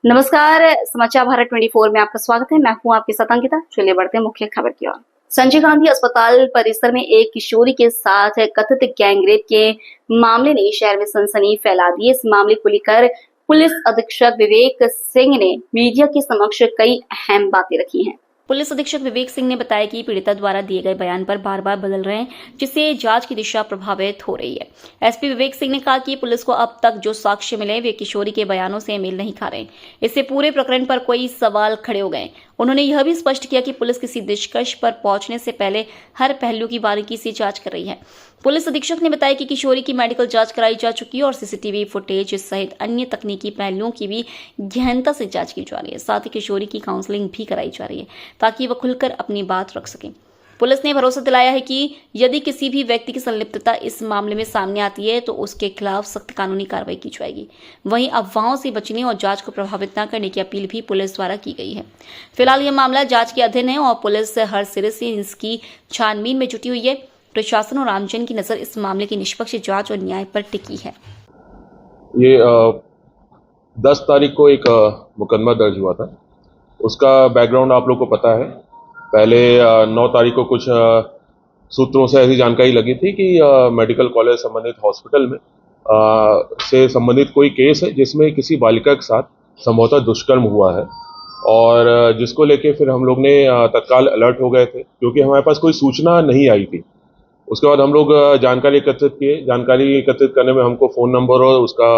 नमस्कार, समाचार भारत 24 में आपका स्वागत है। मैं हूं आपके साथ अंकिता। चलिए बढ़ते हैं मुख्य खबर की ओर। संजय गांधी अस्पताल परिसर में एक किशोरी के साथ कथित गैंगरेप के मामले ने शहर में सनसनी फैला दी। इस मामले को लेकर पुलिस अधीक्षक विवेक सिंह ने मीडिया के समक्ष कई अहम बातें रखी हैं। पुलिस अधीक्षक विवेक सिंह ने बताया कि पीड़िता द्वारा दिए गए बयान पर बार बार बदल रहे हैं, जिससे जांच की दिशा प्रभावित हो रही है। एसपी विवेक सिंह ने कहा कि पुलिस को अब तक जो साक्ष्य मिले वे किशोरी के बयानों से मेल नहीं खा रहे। इससे पूरे प्रकरण पर कोई सवाल खड़े हो गए। उन्होंने यह भी स्पष्ट किया कि पुलिस किसी निष्कर्ष पर पहुंचने से पहले हर पहलू की बारीकी से जांच कर रही है। पुलिस अधीक्षक ने बताया कि किशोरी की मेडिकल जांच कराई जा चुकी है और सीसीटीवी फुटेज सहित अन्य तकनीकी पहलुओं की भी गहनता से जांच की जा रही है। साथ ही किशोरी की काउंसलिंग भी कराई जा रही है ताकि वह खुलकर अपनी बात रख सके। पुलिस ने भरोसा दिलाया है कि यदि किसी भी व्यक्ति की संलिप्तता इस मामले में सामने आती है तो उसके खिलाफ सख्त कानूनी कार्रवाई की जाएगी। वहीं अफवाहों से बचने और जांच को प्रभावित न करने की अपील भी पुलिस द्वारा की गई है। फिलहाल यह मामला जांच के अधीन है और पुलिस हर सिरे से इसकी छानबीन में जुटी हुई है। प्रशासन और आमजन की नजर इस मामले की निष्पक्ष जांच और न्याय पर टिकी है। ये 10 तारीख को एक मुकदमा दर्ज हुआ था। उसका बैकग्राउंड आप लोग को पता है। पहले 9 तारीख को कुछ सूत्रों से ऐसी जानकारी लगी थी कि मेडिकल कॉलेज संबंधित हॉस्पिटल में से संबंधित कोई केस है जिसमें किसी बालिका के साथ संभवतः दुष्कर्म हुआ है, और जिसको लेके फिर हम लोग ने तत्काल अलर्ट हो गए थे क्योंकि हमारे पास कोई सूचना नहीं आई थी। उसके बाद हम लोग जानकारी एकत्रित किए। जानकारी एकत्रित करने में हमको फ़ोन नंबर और उसका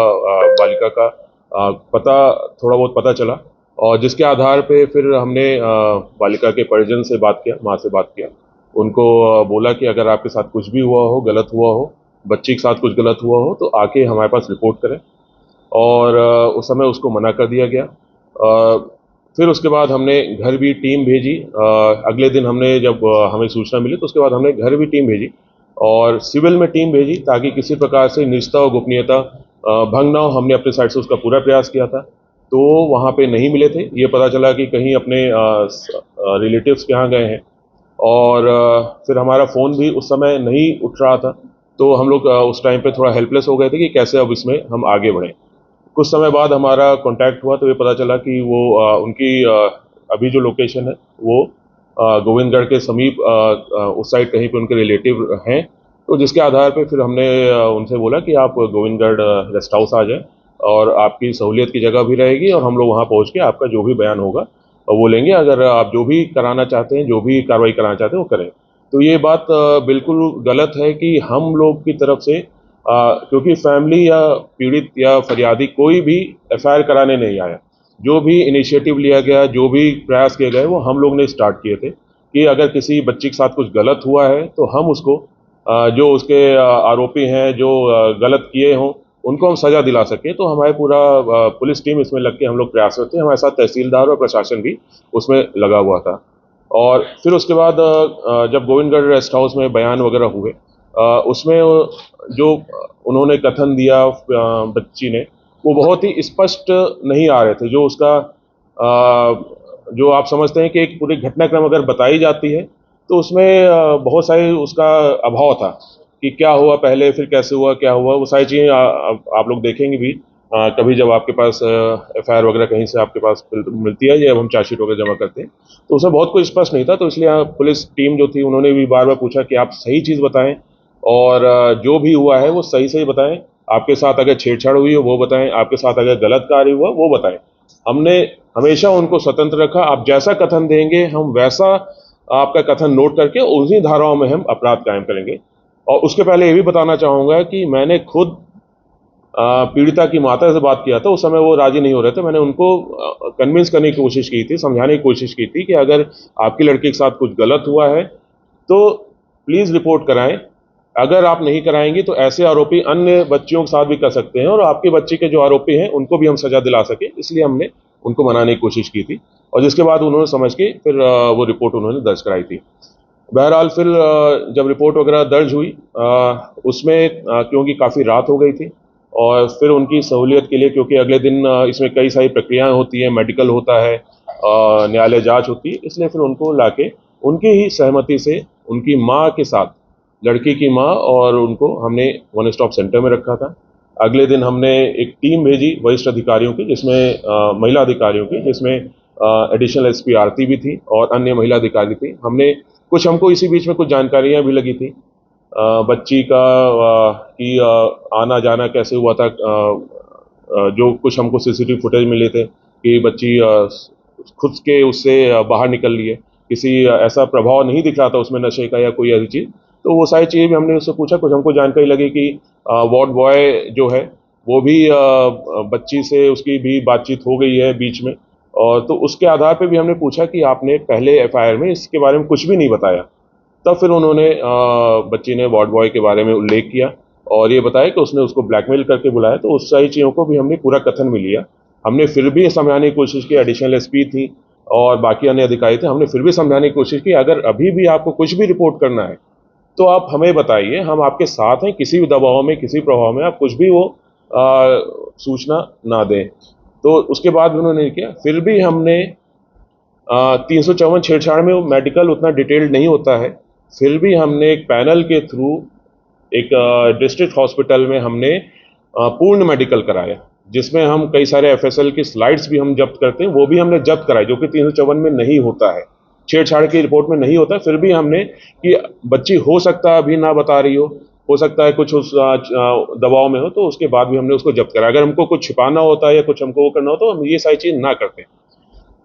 बालिका का पता थोड़ा बहुत पता चला, और जिसके आधार पे फिर हमने बालिका के परिजन से बात किया, माँ से बात किया। उनको बोला कि अगर आपके साथ कुछ भी हुआ हो, गलत हुआ हो, बच्ची के साथ कुछ गलत हुआ हो तो आके हमारे पास रिपोर्ट करें, और उस समय उसको मना कर दिया गया। फिर उसके बाद हमने घर भी टीम भेजी। अगले दिन हमने जब हमें सूचना मिली तो उसके बाद हमने घर भी टीम भेजी और सिविल में टीम भेजी ताकि किसी प्रकार से निजता और गोपनीयता भंग ना हो। हमने अपने साइड से उसका पूरा प्रयास किया था, तो वहाँ पे नहीं मिले थे। ये पता चला कि कहीं अपने रिलेटिव्स के यहाँ गए हैं, और फिर हमारा फ़ोन भी उस समय नहीं उठ रहा था, तो हम लोग उस टाइम पे थोड़ा हेल्पलेस हो गए थे कि कैसे अब इसमें हम आगे बढ़ें। कुछ समय बाद हमारा कांटेक्ट हुआ तो ये पता चला कि वो उनकी अभी जो लोकेशन है वो गोविंदगढ़ के समीप उस साइड कहीं पे उनके रिलेटिव हैं। तो जिसके आधार पे फिर हमने उनसे बोला कि आप गोविंदगढ़ रेस्ट हाउस आ जाएं और आपकी सहूलियत की जगह भी रहेगी, और हम लोग वहाँ पहुँच के आपका जो भी बयान होगा वो लेंगे। अगर आप जो भी कराना चाहते हैं, जो भी कार्रवाई कराना चाहते हैं वो करें। तो ये बात बिल्कुल गलत है कि हम लोग की तरफ से क्योंकि फैमिली या पीड़ित या फरियादी कोई भी एफआईआर कराने नहीं आया। जो भी इनिशिएटिव लिया गया, जो भी प्रयास किए गए वो हम लोग ने स्टार्ट किए थे कि अगर किसी बच्ची के साथ कुछ गलत हुआ है तो हम उसको जो उसके आरोपी हैं, जो गलत किए हों, उनको हम सज़ा दिला सकें। तो हमारे पूरा पुलिस टीम इसमें लग के हम लोग प्रयासरत थे। हमारे साथ तहसीलदार और प्रशासन भी उसमें लगा हुआ था। और फिर उसके बाद जब गोविंदगढ़ रेस्ट हाउस में बयान वगैरह हुए, उसमें जो उन्होंने कथन दिया बच्ची ने, वो बहुत ही स्पष्ट नहीं आ रहे थे। जो उसका जो आप समझते हैं कि एक पूरी घटनाक्रम अगर बताई जाती है तो उसमें बहुत सारी उसका अभाव था कि क्या हुआ पहले, फिर कैसे हुआ, क्या हुआ, वो सारी चीज़ें आप लोग देखेंगे भी कभी जब आपके पास एफआईआर वगैरह कहीं से आपके पास मिलती है या हम चार्जशीट वगैरह जमा करते हैं, तो उसमें बहुत कुछ स्पष्ट नहीं था। तो इसलिए पुलिस टीम जो थी उन्होंने भी बार बार पूछा कि आप सही चीज़ बताएं, और जो भी हुआ है वो सही सही बताएं। आपके साथ अगर छेड़छाड़ हुई हो वो बताएं, आपके साथ अगर गलत कार्य हुआ वो बताएं। हमने हमेशा उनको स्वतंत्र रखा। आप जैसा कथन देंगे हम वैसा आपका कथन नोट करके उन्हीं धाराओं में हम अपराध कायम करेंगे। और उसके पहले ये भी बताना चाहूँगा कि मैंने खुद पीड़िता की माता से बात किया था। उस समय वो राजी नहीं हो रहे थे। मैंने उनको कन्विंस करने की कोशिश की थी, समझाने की कोशिश की थी कि अगर आपकी लड़की के साथ कुछ गलत हुआ है तो प्लीज़ रिपोर्ट कराएं। अगर आप नहीं कराएंगी तो ऐसे आरोपी अन्य बच्चियों के साथ भी कर सकते हैं, और आपके बच्चे के जो आरोपी हैं उनको भी हम सज़ा दिला सकें। इसलिए हमने उनको मनाने की कोशिश की थी, और जिसके बाद उन्होंने समझ के फिर वो रिपोर्ट उन्होंने दर्ज कराई थी। बहरहाल फिर जब रिपोर्ट वगैरह दर्ज हुई उसमें क्योंकि काफ़ी रात हो गई थी, और फिर उनकी सहूलियत के लिए, क्योंकि अगले दिन इसमें कई सारी प्रक्रियाएं होती हैं, मेडिकल होता है, न्यायालय जांच होती है, इसलिए फिर उनको लाके उनकी ही सहमति से उनकी माँ के साथ, लड़की की माँ और उनको हमने वन स्टॉप सेंटर में रखा था। अगले दिन हमने एक टीम भेजी वरिष्ठ अधिकारियों की, जिसमें महिला अधिकारियों की, जिसमें एडिशनल एसपी आरती भी थी और अन्य महिला अधिकारी थी। हमको इसी बीच में कुछ जानकारियां भी लगी थी बच्ची का कि आना जाना कैसे हुआ था। जो कुछ हमको सीसीटीवी फुटेज मिले थे कि बच्ची खुद के उससे बाहर निकल रही है, किसी ऐसा प्रभाव नहीं दिख रहा था उसमें नशे का या कोई ऐसी चीज़। तो वो सारी चीज़ें भी हमने उससे पूछा। कुछ हमको जानकारी लगी कि वार्ड बॉय जो है वो भी बच्ची से उसकी भी बातचीत हो गई है बीच में, और तो उसके आधार पे भी हमने पूछा कि आपने पहले एफआईआर में इसके बारे में कुछ भी नहीं बताया। तब फिर उन्होंने बच्ची ने वार्ड बॉय के बारे में उल्लेख किया और ये बताया कि उसने उसको ब्लैकमेल करके बुलाया। तो उस सारी चीज़ों को भी हमने पूरा कथन भी लिया। हमने फिर भी समझाने की कोशिश की, एडिशनल एसपी थी और बाकी अन्य अधिकारी थे, हमने फिर भी समझाने की कोशिश की अगर अभी भी आपको कुछ भी रिपोर्ट करना है तो आप हमें बताइए, हम आपके साथ हैं। किसी भी दबाव में, किसी प्रभाव में आप कुछ भी वो सूचना ना दें। तो उसके बाद भी उन्होंने किया। फिर भी हमने 354 छेड़छाड़ में मेडिकल उतना डिटेल्ड नहीं होता है, फिर भी हमने एक पैनल के थ्रू एक डिस्ट्रिक्ट हॉस्पिटल में हमने पूर्ण मेडिकल कराया, जिसमें हम कई सारे एफएसएल की स्लाइड्स भी हम जब्त करते हैं, वो भी हमने जब्त कराई, जो कि 354 में नहीं होता है, छेड़छाड़ की रिपोर्ट में नहीं होता। फिर भी हमने कि बच्ची हो सकता है अभी ना बता रही हो सकता है कुछ उस दबाव में हो, तो उसके बाद भी हमने उसको जब्त करा। अगर हमको कुछ छिपाना होता है या कुछ हमको वो करना होता है तो हम ये सारी चीज़ ना करते।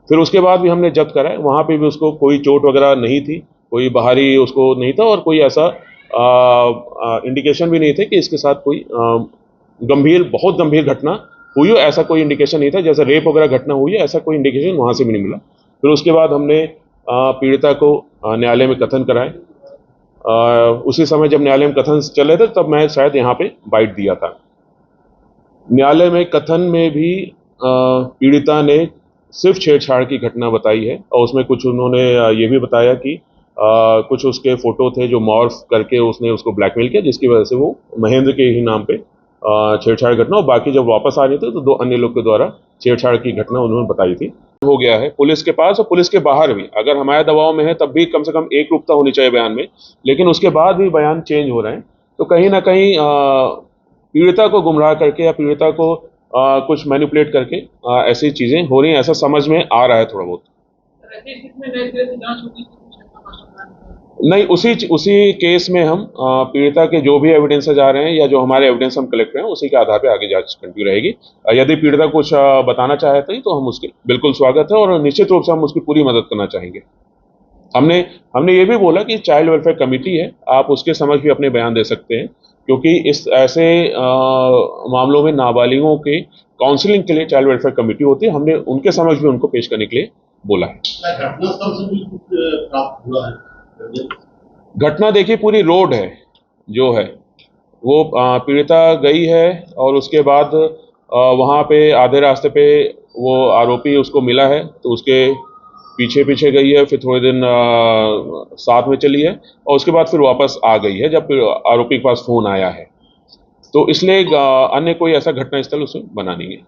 फिर उसके बाद भी हमने जब्त कराए, वहाँ पे भी उसको कोई चोट वगैरह नहीं थी, कोई बाहरी उसको नहीं था और कोई ऐसा इंडिकेशन भी नहीं थे कि इसके साथ कोई बहुत गंभीर घटना हुई हो। ऐसा कोई इंडिकेशन नहीं था, जैसे रेप वगैरह घटना हुई है ऐसा कोई इंडिकेशन वहाँ से भी नहीं मिला। फिर उसके बाद हमने पीड़िता को न्यायालय में कथन कराए। उसी समय जब न्यायालय में कथन चल रहे थे तब मैं शायद यहाँ पे बाइट दिया था। न्यायालय में कथन में भी पीड़िता ने सिर्फ छेड़छाड़ की घटना बताई है और उसमें कुछ उन्होंने ये भी बताया कि कुछ उसके फोटो थे जो मॉर्फ करके उसने उसको ब्लैकमेल किया, जिसकी वजह से वो महेंद्र के ही नाम पे छेड़छाड़ घटना, और बाकी जब वापस आ रहे थे तो 2 अन्य लोग के द्वारा छेड़छाड़ की घटना उन्होंने बताई थी। हो गया है पुलिस के पास और पुलिस के बाहर भी, अगर हमारे दबाव में है तब भी कम से कम एक रूपता होनी चाहिए बयान में, लेकिन उसके बाद भी बयान चेंज हो रहे हैं। तो कहीं ना कहीं पीड़िता को गुमराह करके या पीड़िता को कुछ मैनिपुलेट करके ऐसी चीजें हो रही हैं, ऐसा समझ में आ रहा है थोड़ा बहुत। नहीं, उसी केस में हम पीड़िता के जो भी एविडेंसेज आ रहे हैं या जो हमारे एविडेंस हम कलेक्ट रहे हैं उसी के आधार पे आगे जांच कंटिन्यू रहेगी। यदि पीड़िता कुछ बताना चाहते हैं तो हम उसके बिल्कुल स्वागत है और निश्चित रूप से हम उसकी पूरी मदद करना चाहेंगे। हमने ये भी बोला कि चाइल्ड वेलफेयर कमेटी है, आप उसके समक्ष भी अपने बयान दे सकते हैं, क्योंकि इस ऐसे मामलों में नाबालिगों के काउंसलिंग के लिए चाइल्ड वेलफेयर कमेटी होती है। हमने उनके समक्ष भी उनको पेश करने के लिए बोला है। घटनास्थल से भी कुछ प्राप्त हुआ है? घटना देखिए पूरी रोड है जो है वो पीड़िता गई है और उसके बाद वहाँ पे आधे रास्ते पे वो आरोपी उसको मिला है तो उसके पीछे पीछे गई है, फिर थोड़े दिन साथ में चली है और उसके बाद फिर वापस आ गई है जब आरोपी के पास फोन आया है। तो इसलिए अन्य कोई ऐसा घटना स्थल उसमें बना नहीं है।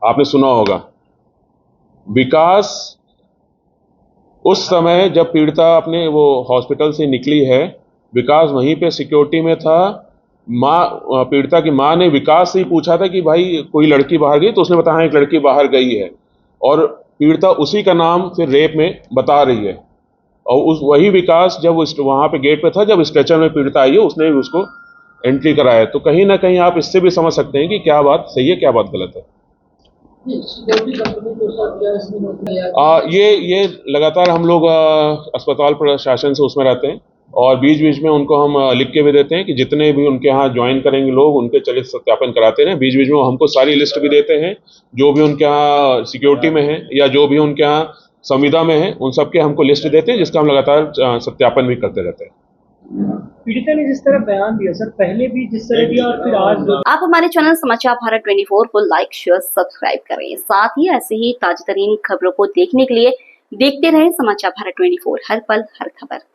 आपने सुना होगा विकास उस समय जब पीड़िता अपने वो हॉस्पिटल से निकली है, विकास वहीं पे सिक्योरिटी में था। पीड़िता की माँ ने विकास से ही पूछा था कि भाई कोई लड़की बाहर गई, तो उसने बताया एक लड़की बाहर गई है और पीड़िता उसी का नाम फिर रेप में बता रही है। और वही विकास जब वहाँ पे गेट पे था, जब स्ट्रेचर में पीड़िता आई है उसने भी उसको एंट्री कराया। तो कहीं ना कहीं आप इससे भी समझ सकते हैं कि क्या बात सही है क्या बात गलत है। ये लगातार हम लोग अस्पताल प्रशासन से उसमें रहते हैं और बीच बीच में उनको हम लिख के भी देते हैं कि जितने भी उनके यहाँ ज्वाइन करेंगे लोग उनके चरित्र सत्यापन कराते हैं। बीच बीच में हमको सारी लिस्ट भी देते हैं जो भी उनके यहाँ सिक्योरिटी में है या जो भी उनके यहाँ संविदा में है, उन सबके हमको लिस्ट देते हैं जिसका हम लगातार सत्यापन भी करते रहते हैं। पीड़िता ने जिस तरह बयान दिया सर, पहले भी जिस तरह दिया और फिर आज आप हमारे चैनल समाचार भारत 24 को लाइक शेयर सब्सक्राइब करें। साथ ही ऐसे ही ताजा तरीन खबरों को देखने के लिए देखते रहें समाचार भारत 24, हर पल हर खबर।